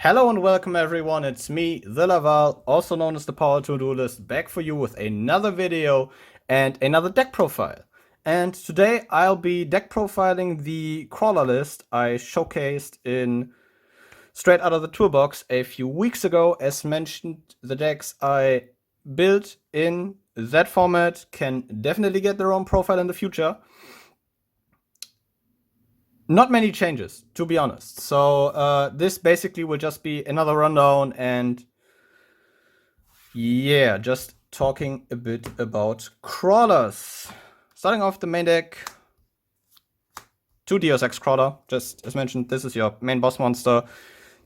Hello and welcome everyone, it's me, TheLaval, also known as the Power To-Do List, back for you with another video and another deck profile. And today I'll be deck profiling the Krawler list I showcased in straight out of the toolbox a few weeks ago. As mentioned, the decks I built in that format can definitely get their own profile in the future. Not many changes, to be honest. So this basically will just be another rundown and yeah, just talking a bit about crawlers. Starting off the main deck, 2 Deus Ex Crawler. Just as mentioned, this is your main boss monster.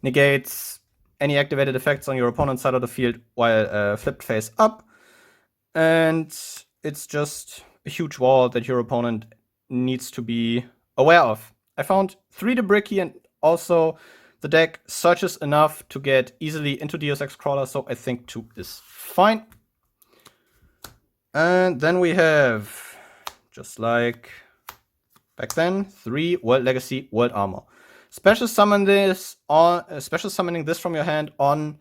Negates any activated effects on your opponent's side of the field while flipped face up. And it's just a huge wall that your opponent needs to be aware of. I found 3 Debricky and also the deck searches enough to get easily into Deus Ex Crawler, so I think 2 is fine. And then we have, just like back then, 3 World Legacy World Armor. Special summoning this from your hand on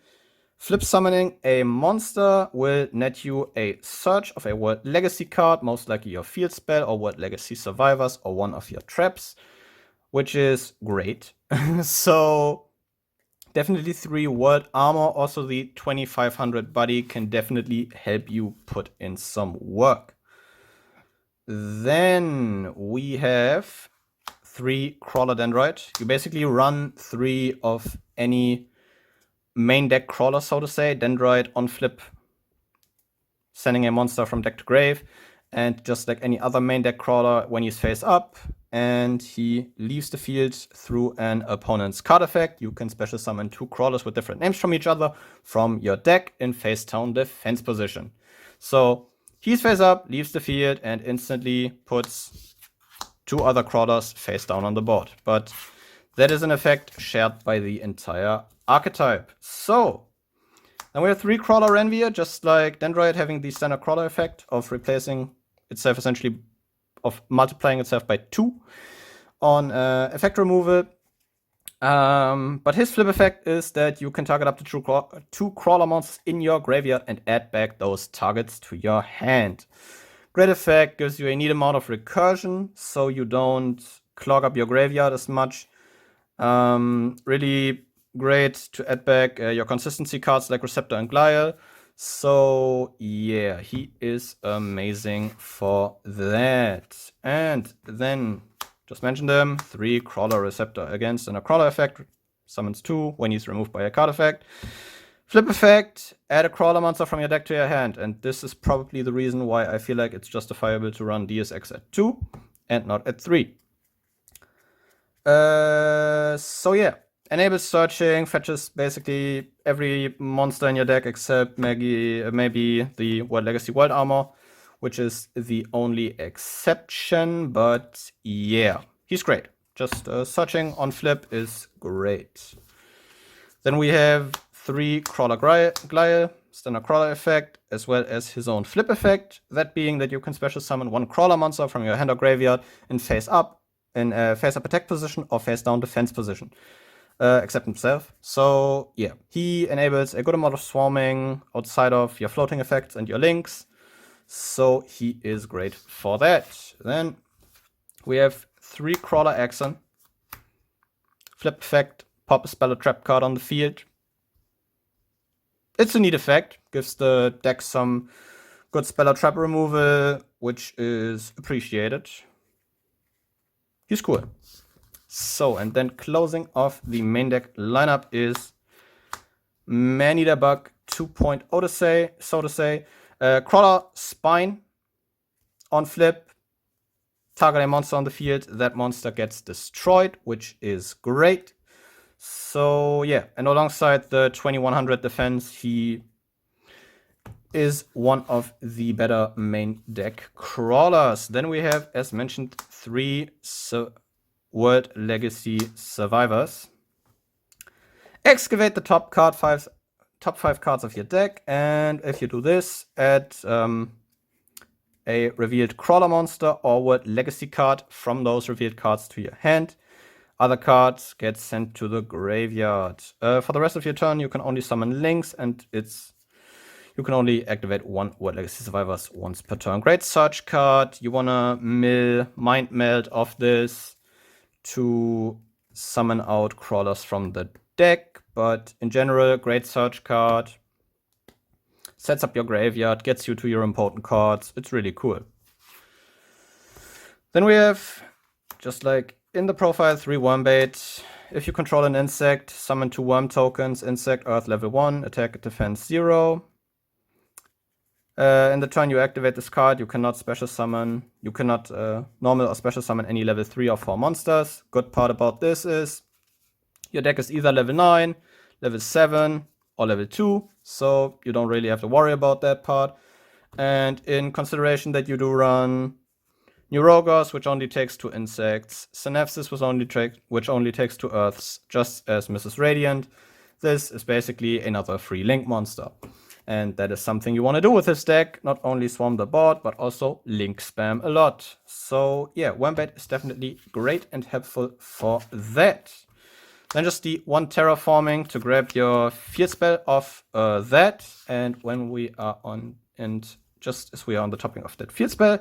flip summoning a monster will net you a search of a World Legacy card, most likely your field spell or World Legacy Survivors or one of your traps, which is great. So definitely 3 World Armor. Also the 2500 buddy can definitely help you put in some work. Then we have 3 Krawler Dendroid. You basically run 3 of any main deck crawler, so to say. Dendroid on flip, sending a monster from deck to grave. And just like any other main deck crawler, when he's face up and he leaves the field through an opponent's card effect, you can special summon 2 crawlers with different names from each other from your deck in face down defense position. So he's face up, leaves the field, and instantly puts 2 other crawlers face down on the board. But that is an effect shared by the entire archetype. So then we have 3 Krawler Renvier, just like Dendroid, having the standard crawler effect of replacing itself, essentially of multiplying itself by 2 on effect removal. But his flip effect is that you can target up to 2 crawler monsters in your graveyard and add back those targets to your hand. Great effect, gives you a neat amount of recursion, so you don't clog up your graveyard as much. Really great to add back your consistency cards like Receptor and Glial. So yeah, he is amazing for that. And then, just mentioned them, 3 Krawler Receptor against and a Krawler effect. Summons 2 when he's removed by a card effect. Flip effect, add a Krawler monster from your deck to your hand. And this is probably the reason why I feel like it's justifiable to run Deus Ex at 2 and not at 3. So yeah. Enables searching, fetches basically every monster in your deck except maybe the World Legacy World Armor, which is the only exception, but yeah, he's great. Just searching on flip is great. Then we have 3 Krawler Glial, standard crawler effect, as well as his own flip effect, that being that you can special summon 1 crawler monster from your hand or graveyard in face up attack position or face down defense position. Except himself. So yeah, he enables a good amount of swarming outside of your floating effects and your links. So he is great for that. Then we have 3 Krawler Axon. Flip effect, pop a spell or trap card on the field. It's a neat effect, gives the deck some good spell or trap removal, which is appreciated. He's cool. So, and then closing off the main deck lineup is Man-Eater Bug 2.0 so to say. Krawler Spine on flip. Target a monster on the field. That monster gets destroyed, which is great. So yeah, and alongside the 2100 defense, he is one of the better main deck crawlers. Then we have, as mentioned, 3 World Legacy Survivors. Excavate the top 5 cards of your deck, and if you do this, add a revealed Krawler monster or World Legacy card from those revealed cards to your hand. Other cards get sent to the graveyard. For the rest of your turn, you can only summon links, and you can only activate one World Legacy Survivors once per turn. Great search card. You wanna Mind Meld of this to summon out crawlers from the deck, but in general, great search card. Sets up your graveyard, gets you to your important cards. It's really cool. Then we have, just like in the profile, 3 Wormbait. If you control an insect, summon 2 worm tokens, insect, earth level 1, attack, defense 0. In the turn you activate this card, you cannot special summon, you cannot normal or special summon any level 3 or 4 monsters. Good part about this is your deck is either level 9, level 7, or level 2, so you don't really have to worry about that part. And in consideration that you do run Neurogos, which only takes 2 insects, Synapsis, which only takes 2 earths, just as Mrs. Radiant, this is basically another free link monster. And that is something you want to do with this deck, not only swarm the board, but also link spam a lot. So yeah, Wormbait is definitely great and helpful for that. Then just the 1 terraforming to grab your field spell of that. And when we are on, and just as we are on the topic of that field spell,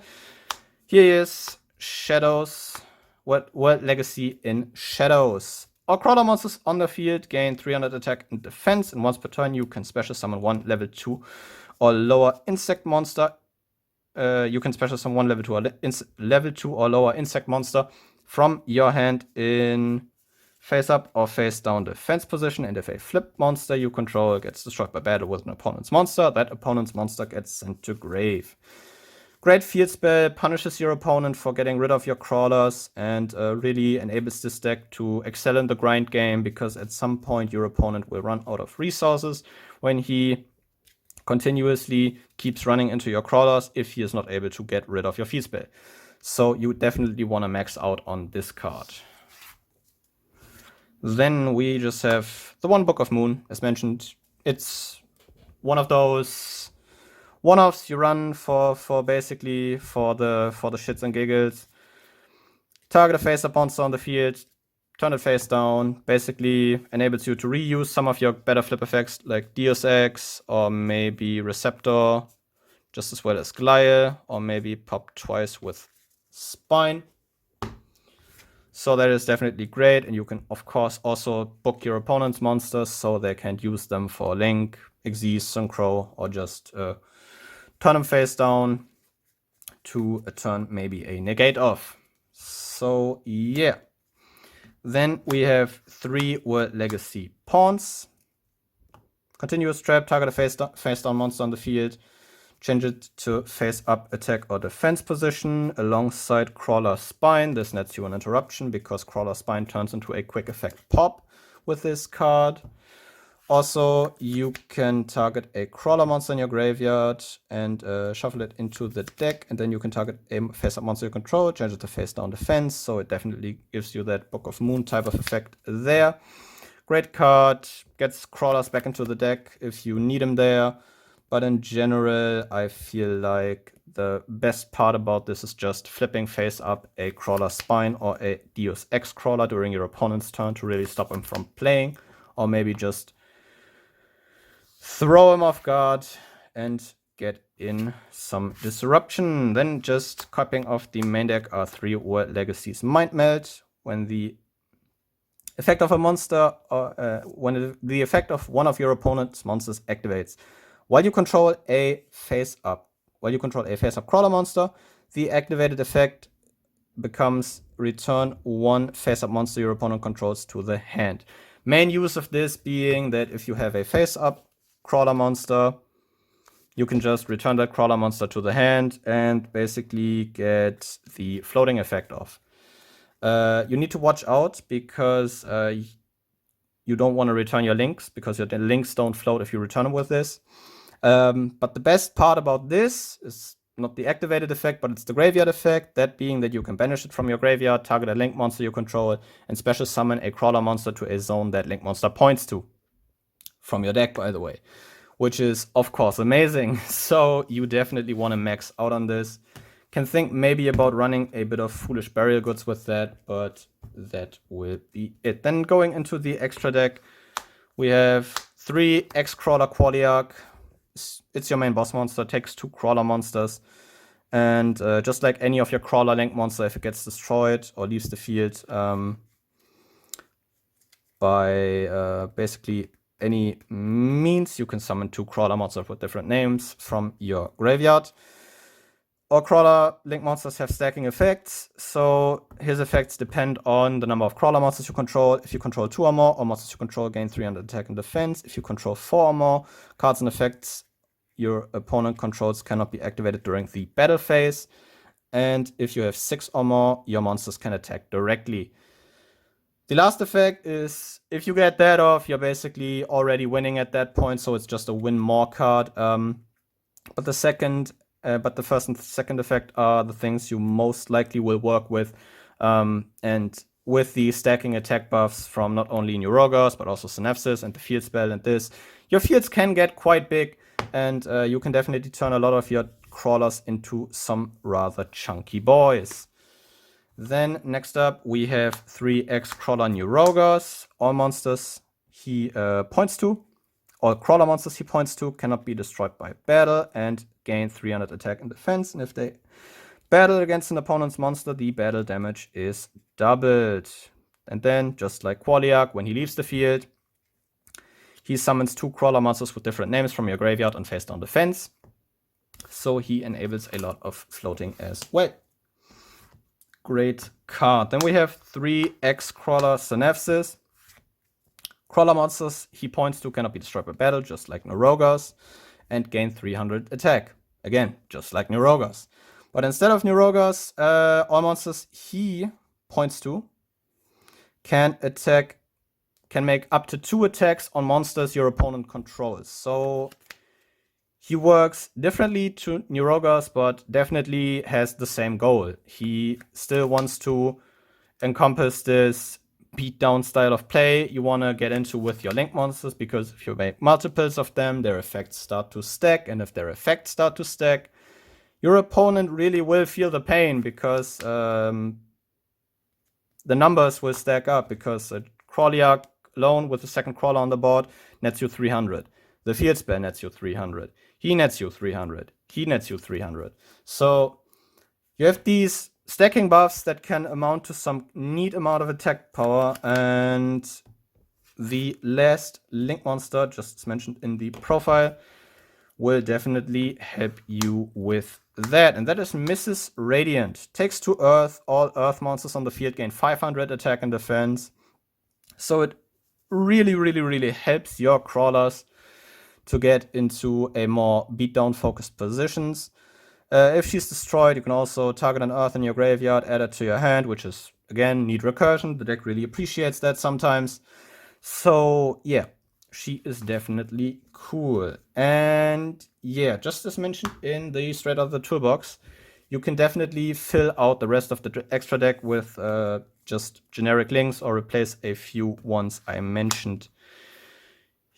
here is Shadows, World Legacy in Shadows. All crawler monsters on the field gain 300 attack and defense, and once per turn you can special summon 1 level 2 or lower insect monster. You can special summon 1 level 2 or lower insect monster from your hand in face up or face down defense position, and if a flip monster you control gets destroyed by battle with an opponent's monster, that opponent's monster gets sent to grave. Great field spell, punishes your opponent for getting rid of your crawlers, and really enables this deck to excel in the grind game, because at some point your opponent will run out of resources when he continuously keeps running into your crawlers if he is not able to get rid of your field spell. So you definitely want to max out on this card. Then we just have the 1 Book of Moon, as mentioned. It's one of those one-offs you run for basically for the shits and giggles. Target a face-up monster on the field, turn it face down, basically enables you to reuse some of your better flip effects like Deus Ex or maybe Receptor, just as well as Glial, or maybe pop twice with Spine. So that is definitely great, and you can of course also book your opponent's monsters so they can't use them for Link, Xyz, Synchro, or just turn them face down to turn maybe a negate off. So yeah. Then we have 3 World Legacy pawns. Continuous trap, target a face down monster on the field. Change it to face up attack or defense position alongside Krawler Spine. This nets you an interruption because Krawler Spine turns into a quick effect pop with this card. Also, you can target a crawler monster in your graveyard and shuffle it into the deck, and then you can target a face-up monster you control, change it to face-down defense, so it definitely gives you that Book of Moon type of effect there. Great card, gets crawlers back into the deck if you need them there, but in general, I feel like the best part about this is just flipping face-up a Krawler Spine or a Deus Ex crawler during your opponent's turn to really stop him from playing, or maybe just throw him off guard and get in some disruption. Then just copying off the main deck are 3 World Legacies Mind Meld. When the effect of a monster, when the effect of one of your opponent's monsters activates, while you control a face-up crawler monster, the activated effect becomes return 1 face-up monster your opponent controls to the hand. Main use of this being that if you have a face-up crawler monster, you can just return that crawler monster to the hand and basically get the floating effect off. You need to watch out because you don't want to return your links, because your links don't float if you return them with this. But the best part about this is not the activated effect, but it's the graveyard effect, that being that you can banish it from your graveyard, target a link monster you control, and special summon a crawler monster to a zone that link monster points to. From your deck, by the way, which is of course amazing. So you definitely want to max out on this. can think maybe about running a bit of Foolish Burial Goods with that, but that will be it. Then going into the extra deck, we have 3 X-Crawler Qualiarch. It's your main boss monster, takes 2 Crawler monsters. And just like any of your Crawler Link monster, if it gets destroyed or leaves the field by basically any means, you can summon 2 Crawler monsters with different names from your graveyard. All Crawler Link monsters have stacking effects, so his effects depend on the number of Crawler monsters you control. If you control 2 or more, all monsters you control gain 300 attack and defense. If you control 4 or more, cards and effects your opponent controls cannot be activated during the battle phase. And if you have 6 or more, your monsters can attack directly. The last effect is, if you get that off, you're basically already winning at that point, so it's just a win more card. But the first and second effect are the things you most likely will work with. And with the stacking attack buffs from not only Neurogos, but also Synapsis and the field spell and this, your fields can get quite big, and you can definitely turn a lot of your crawlers into some rather chunky boys. Then next up, we have 3 X-Crawler Neurogos. All monsters he points to, all Crawler monsters he points to cannot be destroyed by battle and gain 300 attack and defense. And if they battle against an opponent's monster, the battle damage is doubled. And then, just like Qualiarch, when he leaves the field, he summons 2 Crawler monsters with different names from your graveyard on face down defense. So he enables a lot of floating as well. Great card. Then we have 3 X-Crawler Synapsis. Crawler monsters he points to cannot be destroyed by battle, just like Neurogos, and gain 300 attack. Again, just like Neurogos. But instead of Neurogos, all monsters he points to can make up to 2 attacks on monsters your opponent controls. So he works differently to Neurogos, but definitely has the same goal. He still wants to encompass this beatdown style of play you want to get into with your Link monsters, because if you make multiples of them, their effects start to stack, and if their effects start to stack, your opponent really will feel the pain, because the numbers will stack up, because a Qualiarch alone with the second Crawler on the board nets you 300. The field spell nets you 300. He nets you 300. He nets you 300. So you have these stacking buffs that can amount to some neat amount of attack power, and the last Link monster, just mentioned in the profile, will definitely help you with that. And that is Mrs. Radiant. Takes 2 Earth. All Earth monsters on the field gain 500 attack and defense. So it really, really, really helps your crawlers to get into a more beatdown focused positions. If she's destroyed, you can also target an Earth in your graveyard, add it to your hand, which is, again, neat recursion. The deck really appreciates that sometimes. So, yeah, she is definitely cool. And, yeah, just as mentioned in the Straight Out of the Toolbox, you can definitely fill out the rest of the extra deck with just generic links, or replace a few ones I mentioned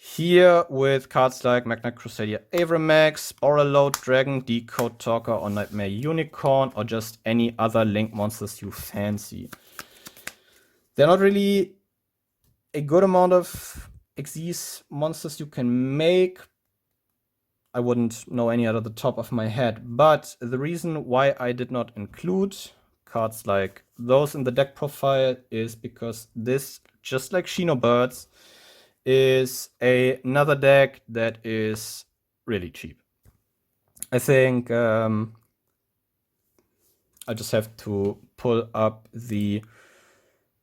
here with cards like Magna Crusadia Avramax, Borreload Dragon, Decode Talker, or Nightmare Unicorn, or just any other Link monsters you fancy. They're not really a good amount of Xyz monsters you can make. I wouldn't know any out of the top of my head, but the reason why I did not include cards like those in the deck profile is because this, just like Shino Birds, is another deck that is really cheap. I think I just have to pull up the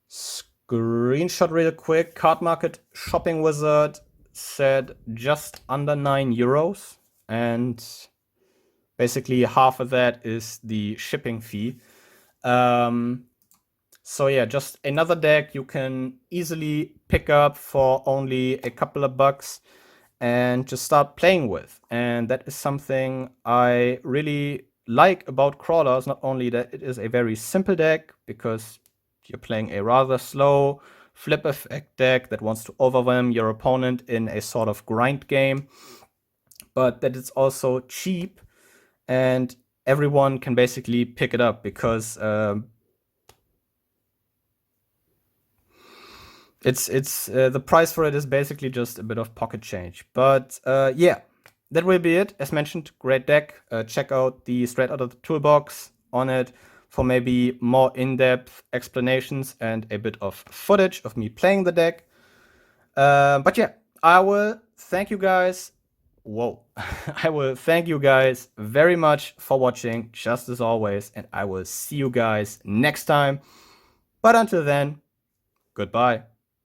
screenshot real quick. Card Market Shopping Wizard said just under €9, and basically half of that is the shipping fee. So yeah, just another deck you can easily pick up for only a couple of bucks and just start playing with. And that is something I really like about Crawlers. Not only that it is a very simple deck, because you're playing a rather slow flip effect deck that wants to overwhelm your opponent in a sort of grind game, but that it's also cheap and everyone can basically pick it up, because it's the price for it is basically just a bit of pocket change. But yeah, that will be it. As mentioned, great deck. Check out the Straight Out of the Toolbox on it for maybe more in-depth explanations and a bit of footage of me playing the deck. But yeah, I will thank you guys. Whoa. I will thank you guys very much for watching, just as always, and I will see you guys next time. But until then, goodbye.